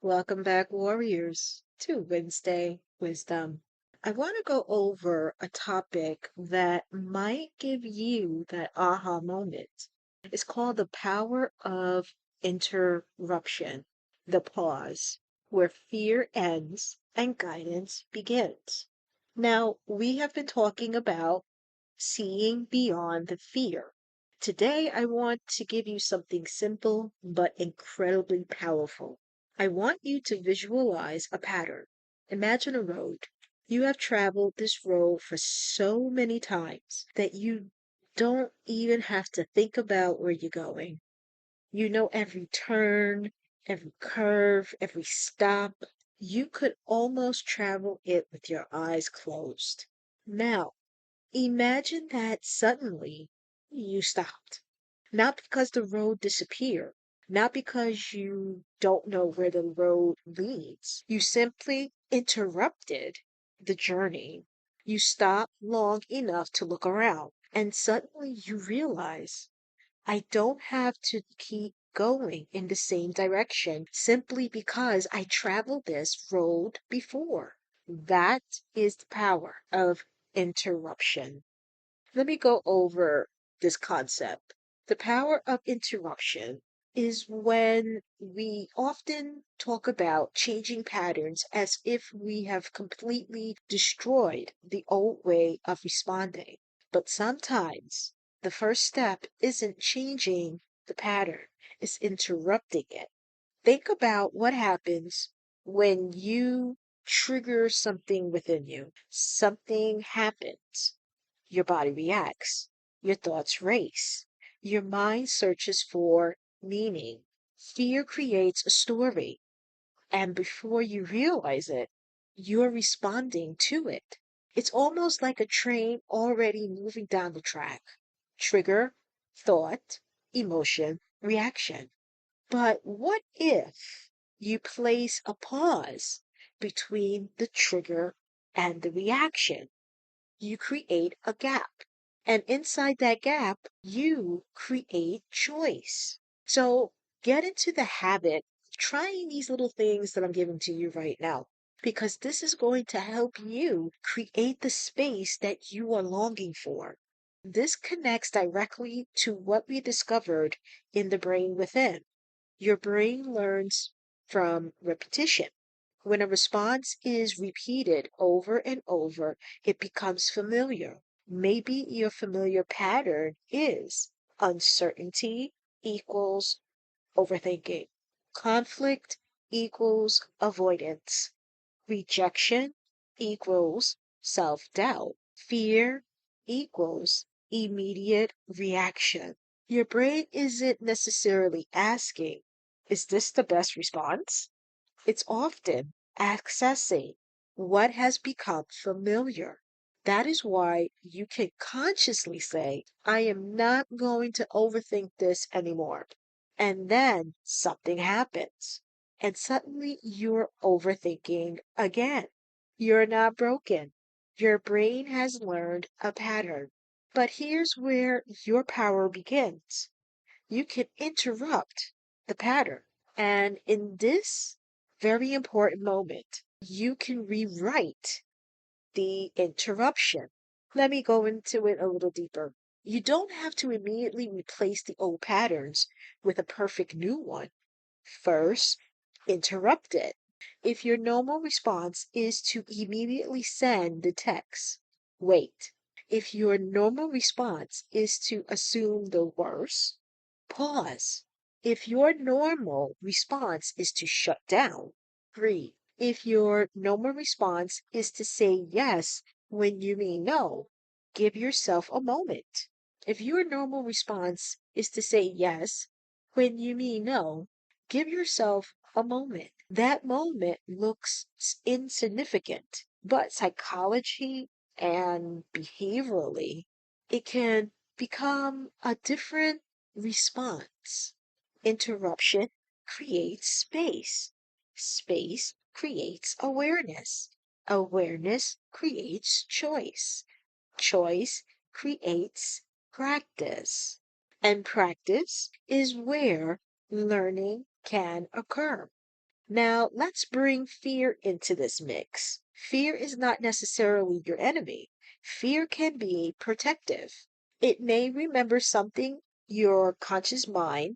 Welcome back, warriors, to Wednesday Wisdom. I want to go over a topic that might give you that aha moment. It's called the power of interruption, the pause, where fear ends and guidance begins. Now, we have been talking about seeing beyond the fear. Today, I want to give you something simple but incredibly powerful. I want you to visualize a pattern. Imagine a road. You have traveled this road for so many times that you don't even have to think about where you're going. You know every turn, every curve, every stop. You could almost travel it with your eyes closed. Now, imagine that suddenly you stopped. Not because the road disappeared, not because you don't know where the road leads. You simply interrupted the journey. You stopped long enough to look around, and suddenly you realize I don't have to keep going in the same direction simply because I traveled this road before. That is the power of interruption. Let me go over this concept. The power of interruption is when we often talk about changing patterns as if we have completely destroyed the old way of responding. But sometimes the first step isn't changing the pattern, it's interrupting it. Think about what happens when you trigger something within you. Something happens, your body reacts, your thoughts race, your mind searches for meaning. Fear creates a story, and before you realize it, you're responding to it. It's almost like a train already moving down the track. Trigger, thought, emotion, reaction. But what if you place a pause between the trigger and the reaction? You create a gap. And inside that gap, you create choice. So get into the habit of trying these little things that I'm giving to you right now, because this is going to help you create the space that you are longing for. This connects directly to what we discovered in the brain within. Your brain learns from repetition. When a response is repeated over and over, it becomes familiar. Maybe your familiar pattern is uncertainty equals overthinking, conflict equals avoidance, rejection equals self doubt, fear equals immediate reaction. Your brain isn't necessarily asking, is this the best response? It's often accessing what has become familiar. That is why you can consciously say, I am not going to overthink this anymore. And then something happens. And suddenly you're overthinking again. You're not broken. Your brain has learned a pattern. But here's where your power begins. You can interrupt the pattern. And in this very important moment, you can rewrite the interruption. Let me go into it a little deeper. You don't have to immediately replace the old patterns with a perfect new one. First, interrupt it. If your normal response is to immediately send the text, wait. If your normal response is to assume the worst, pause. If your normal response is to shut down, breathe. If your normal response is to say yes when you mean no, give yourself a moment. If your normal response is to say yes when you mean no, give yourself a moment. That moment looks insignificant, but psychology and behaviorally, it can become a different response. Interruption creates space. Space creates awareness. Awareness creates choice. Choice creates practice. And practice is where learning can occur. Now, let's bring fear into this mix. Fear is not necessarily your enemy. Fear can be protective. It may remember something your conscious mind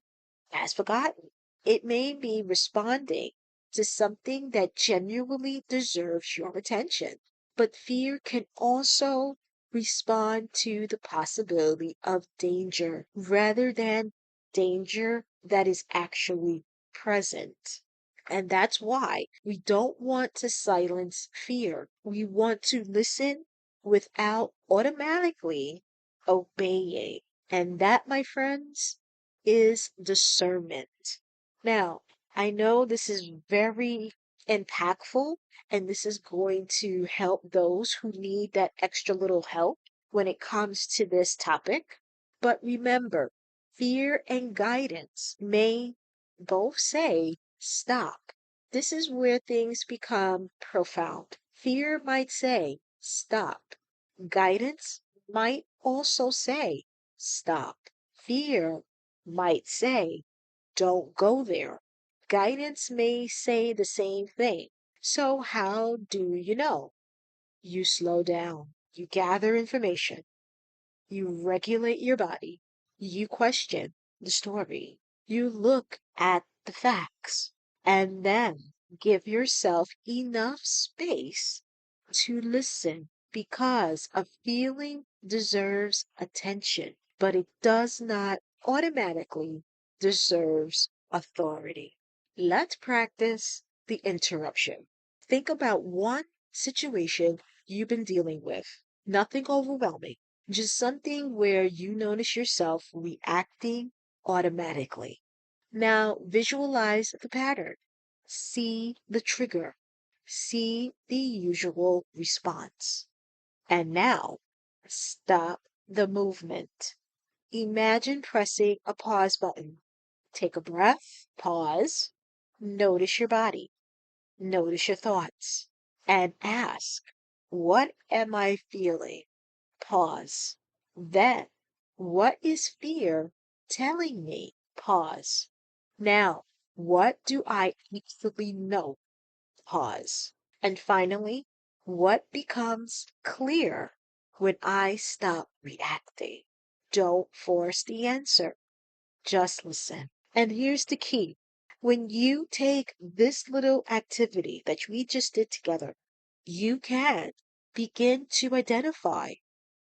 has forgotten. It may be responding to something that genuinely deserves your attention. But fear can also respond to the possibility of danger rather than danger that is actually present. And that's why we don't want to silence fear. We want to listen without automatically obeying. And that, my friends, is discernment. Now, I know this is very impactful, and this is going to help those who need that extra little help when it comes to this topic. But remember, fear and guidance may both say, stop. This is where things become profound. Fear might say, stop. Guidance might also say, stop. Fear might say, don't go there. Guidance may say the same thing. So, how do you know? You slow down, you gather information, you regulate your body, you question the story, you look at the facts, and then give yourself enough space to listen because a feeling deserves attention, but it does not automatically deserves authority. Let's practice the interruption. Think about one situation you've been dealing with. Nothing overwhelming, just something where you notice yourself reacting automatically. Now visualize the pattern. See the trigger. See the usual response. And now stop the movement. Imagine pressing a pause button. Take a breath, pause, notice your body, notice your thoughts, and ask, what am I feeling? Pause. Then, what is fear telling me? Pause. Now, what do I actually know? Pause. And finally, what becomes clear when I stop reacting? Don't force the answer. Just listen. And here's the key. When you take this little activity that we just did together, you can begin to identify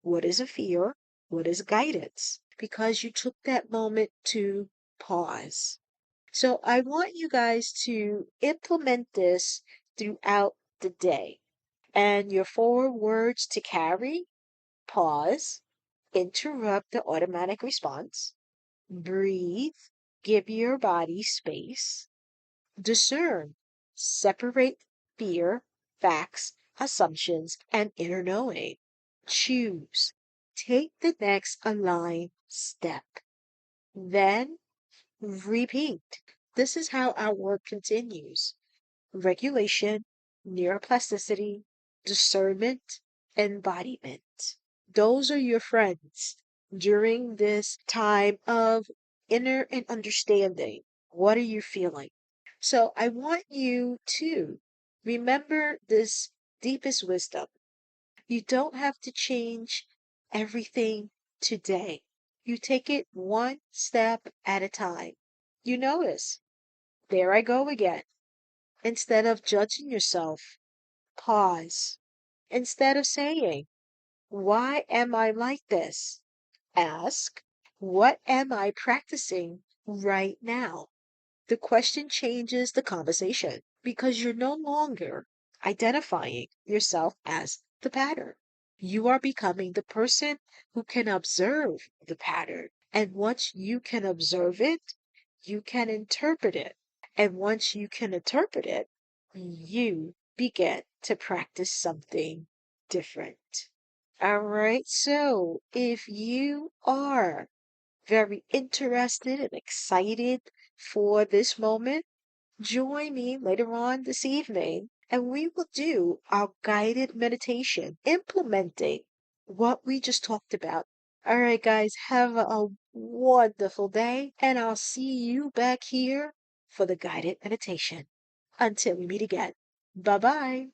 what is a fear, what is guidance, because you took that moment to pause. So I want you guys to implement this throughout the day. And your 4 words to carry: pause, interrupt the automatic response, breathe, give your body space, discern, separate fear, facts, assumptions, and inner knowing. Choose, take the next aligned step. Then repeat. This is how our work continues: regulation, neuroplasticity, discernment, embodiment. Those are your friends during this time of inner and understanding. What are you feeling? So I want you to remember this deepest wisdom. You don't have to change everything today. You take it one step at a time. You notice, there I go again. Instead of judging yourself, pause. Instead of saying, why am I like this? Ask, what am I practicing right now? The question changes the conversation because you're no longer identifying yourself as the pattern. You are becoming the person who can observe the pattern. And once you can observe it, you can interpret it. And once you can interpret it, you begin to practice something different. All right. So if you are very interested and excited for this moment, join me later on this evening and we will do our guided meditation implementing what we just talked about. All right, guys, have a wonderful day and I'll see you back here for the guided meditation. Until we meet again. Bye bye.